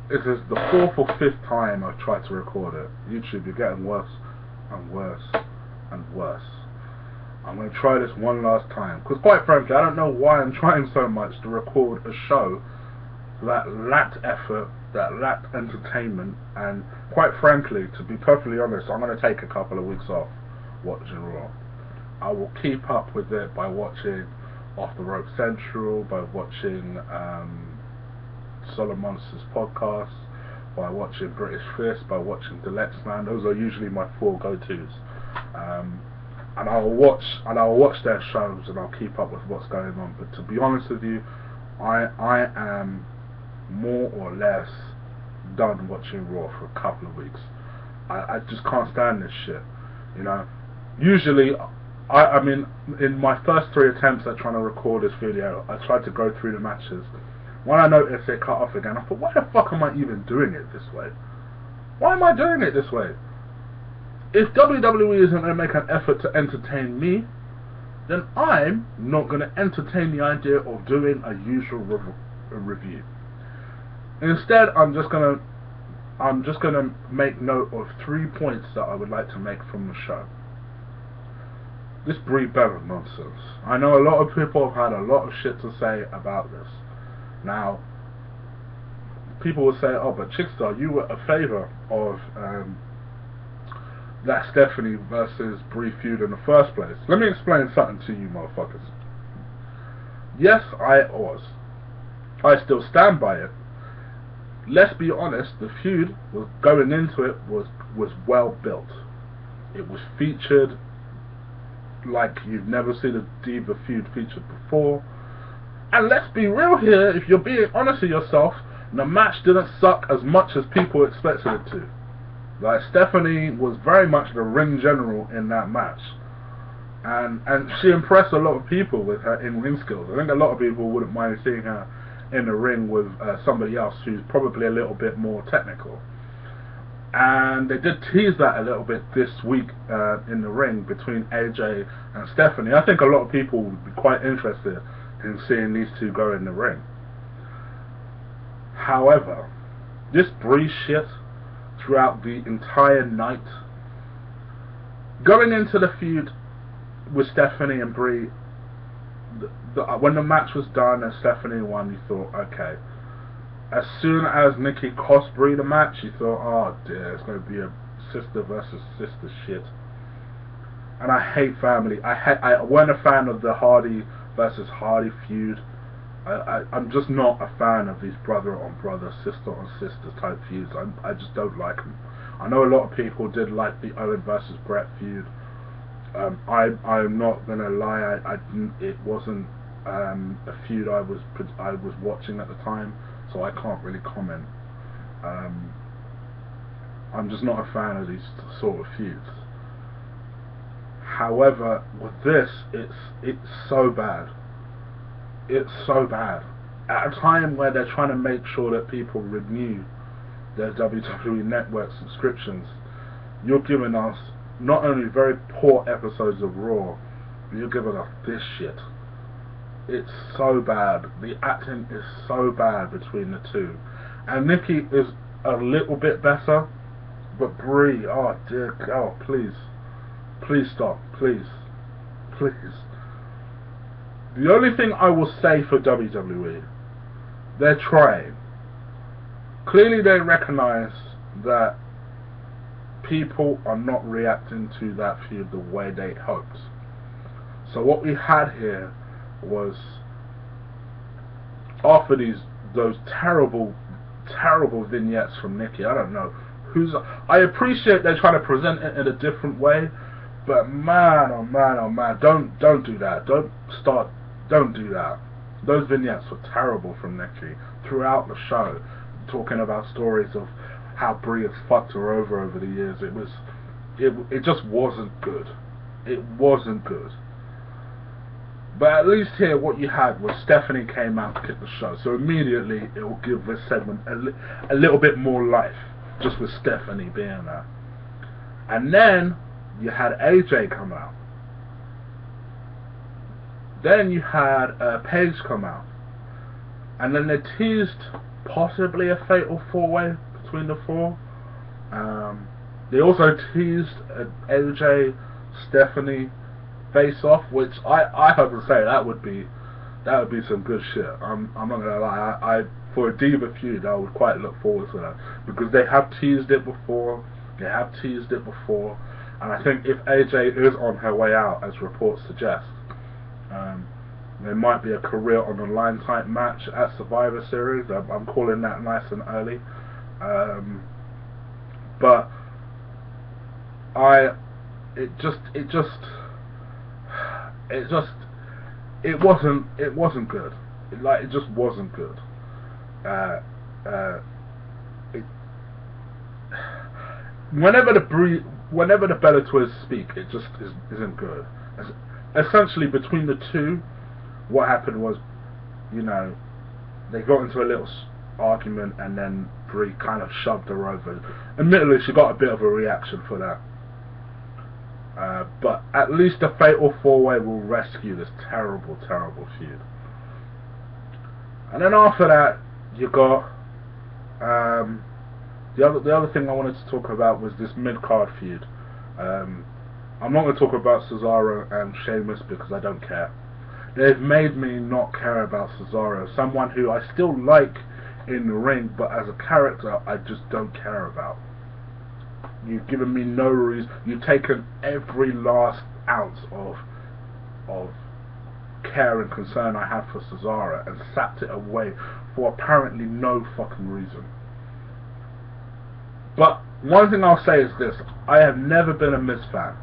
This is the 4th or 5th time I've tried to record it. YouTube, you're getting worse and worse and worse. I'm going to try this one last time, because quite frankly I don't know why I'm trying so much to record a show that lacked effort, that lacked entertainment, and quite frankly, to be perfectly honest, I'm going to take a couple of weeks off watching Raw. I will keep up with it by watching Off the Rope Central, by watching Solid Monsters podcast, by watching British Fist, by watching Deluxe Man. Those are usually my 4 go-tos. And I'll watch their shows and I'll keep up with what's going on. But to be honest with you, I am more or less done watching Raw for a couple of weeks. I just can't stand this shit. You know, usually I mean, in my first 3 attempts at trying to record this video, I tried to go through the matches. When I noticed it cut off again, I thought, why the fuck am I even doing it this way? Why am I doing it this way? If WWE isn't going to make an effort to entertain me, then I'm not going to entertain the idea of doing a usual review. Instead, I'm just going to make note of 3 points that I would like to make from the show. This Brie Bella nonsense. I know a lot of people have had a lot of shit to say about this. Now, people will say, oh, but Chickstar, you were a favour of that Stephanie versus Brie feud in the first place. Let me explain something to you motherfuckers. Yes, I was. I still stand by it. Let's be honest, the feud was going into it was well built. It was featured like you've never seen a Diva feud featured before. And let's be real here, if you're being honest with yourself, the match didn't suck as much as people expected it to. Like, Stephanie was very much the ring general in that match. And she impressed a lot of people with her in-ring skills. I think a lot of people wouldn't mind seeing her in the ring with somebody else who's probably a little bit more technical. And they did tease that a little bit this week in the ring between AJ and Stephanie. I think a lot of people would be quite interested in seeing these two go in the ring. However, this Brie shit throughout the entire night, going into the feud with Stephanie and Brie, when the match was done and Stephanie won, you thought, okay. As soon as Nikki cost Brie the match, you thought, oh dear, it's going to be a sister versus sister shit. And I hate family. I wasn't a fan of the Hardy versus Hardy feud. I'm just not a fan of these brother on brother, sister on sister type feuds. I just don't like them. I know a lot of people did like the Owen versus Brett feud. I'm not gonna lie. It wasn't a feud I was watching at the time, so I can't really comment. I'm just not a fan of these sort of feuds. However, with this, it's so bad. It's so bad. At a time where they're trying to make sure that people renew their WWE Network subscriptions, you're giving us not only very poor episodes of Raw, but you're giving us this shit. It's so bad. The acting is so bad between the two. And Nikki is a little bit better, but Brie, oh dear God, please. Please stop. Please. Please. The only thing I will say for WWE, they're trying. Clearly they recognize that people are not reacting to that feud the way they hoped. So what we had here was, after those terrible vignettes from Nikki, I don't know I appreciate they're trying to present it in a different way, but man, oh man, oh man, don't do that. Don't do that. Those vignettes were terrible from Nikki throughout the show, talking about stories of how Brie has fucked her over the years. It just wasn't good. It wasn't good. But at least here, what you had was Stephanie came out to kick the show, so immediately it will give this segment a little bit more life, just with Stephanie being there. And then you had AJ come out. Then you had Paige come out. And then they teased possibly a fatal 4-way between the four. They also teased an AJ Stephanie face off, which I have to say that would be some good shit. I'm not gonna lie, I for a Diva feud I would quite look forward to that, because they have teased it before. And I think if AJ is on her way out, as reports suggest, there might be a career on the line type match at Survivor Series. I'm calling that nice and early. But it wasn't good. It just wasn't good. Whenever the Bellators speak, it just isn't good. Essentially, between the two, what happened was, they got into a little argument, and then Brie kind of shoved her over. Admittedly, she got a bit of a reaction for that. But at least the Fatal 4-Way will rescue this terrible, terrible feud. And then after that, you got the other thing I wanted to talk about was this mid-card feud. I'm not going to talk about Cesaro and Sheamus because I don't care. They've made me not care about Cesaro, someone who I still like in the ring, but as a character I just don't care about. You've given me no reason. You've taken every last ounce of care and concern I have for Cesaro and sapped it away for apparently no fucking reason. But one thing I'll say is this: I have never been a Miz fan.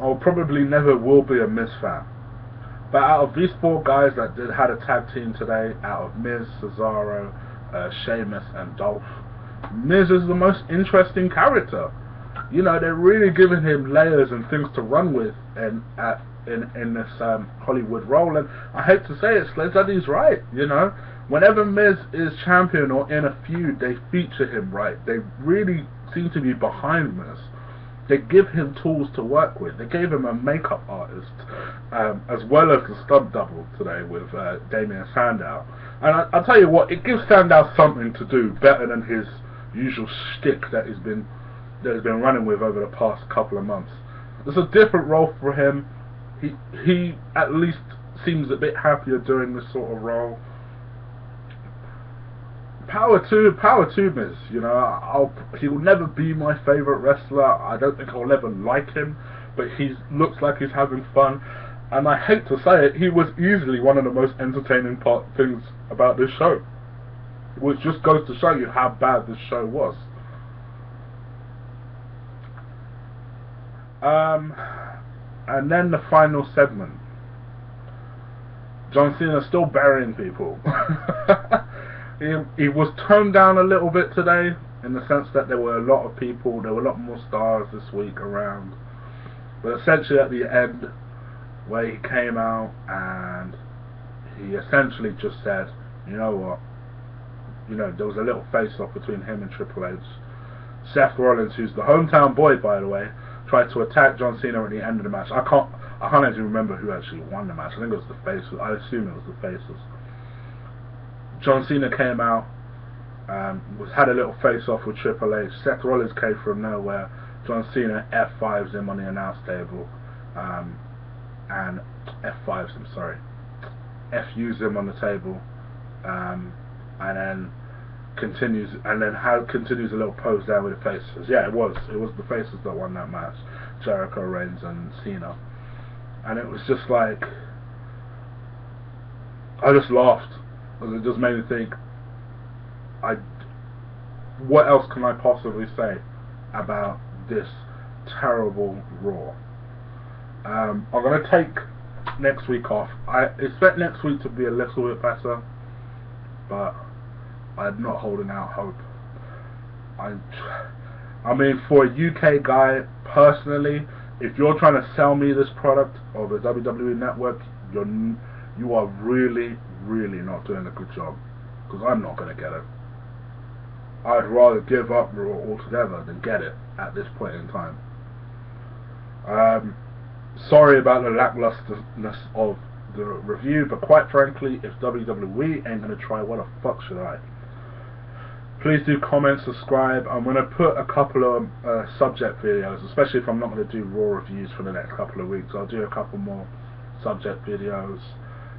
I probably never will be a Miz fan. But out of these four guys that had a tag team today, out of Miz, Cesaro, Sheamus and Dolph, Miz is the most interesting character. They're really giving him layers and things to run with in this Hollywood role, and I hate to say it, Sledge Daddy's right. Whenever Miz is champion or in a feud, they feature him right. They really seem to be behind Miz. They give him tools to work with. They gave him a makeup artist, as well as the stunt double today with Damien Sandow. And I'll tell you what, it gives Sandow something to do better than his usual shtick that he's been running with over the past couple of months. It's a different role for him. He at least seems a bit happier doing this sort of role. Power to Miz. He'll never be my favourite wrestler. I don't think I'll ever like him, but he looks like he's having fun. And I hate to say it, he was easily one of the most entertaining things about this show, which just goes to show you how bad this show was. And then the final segment. John Cena still burying people. He was toned down a little bit today, in the sense that there were a lot of people, there were a lot more stars this week around. But essentially at the end, where he came out and he essentially just said, you know what, there was a little face-off between him and Triple H. Seth Rollins, who's the hometown boy by the way, tried to attack John Cena at the end of the match. I can't actually remember who actually won the match. I think it was the Faces. I assume it was the Faces. John Cena came out, had a little face-off with Triple H. Seth Rollins came from nowhere. John Cena F5s him on the announce table, and FUs him on the table, and then continues a little pose down with the Faces. Yeah, it was the Faces that won that match, Jericho, Reigns and Cena. And it was just like, I just laughed, because it just made me think, what else can I possibly say about this terrible Raw? I'm going to take next week off. I expect next week to be a little bit better, but I'm not holding out hope. I mean, for a UK guy, personally, if you're trying to sell me this product or the WWE Network, you are really, really not doing a good job, because I'm not going to get it. I'd rather give up Raw altogether than get it at this point in time. Sorry about the lacklusterness of the review, but quite frankly, if WWE ain't going to try, what the fuck should I? Please do comment, subscribe. I'm going to put a couple of subject videos, especially if I'm not going to do Raw reviews for the next couple of weeks. I'll do a couple more subject videos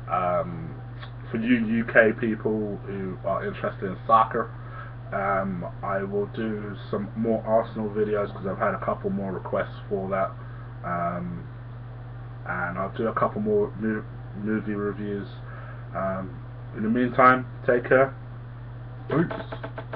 for you UK people who are interested in soccer. I will do some more Arsenal videos because I've had a couple more requests for that, and I'll do a couple more movie reviews. In the meantime, take care. Peace.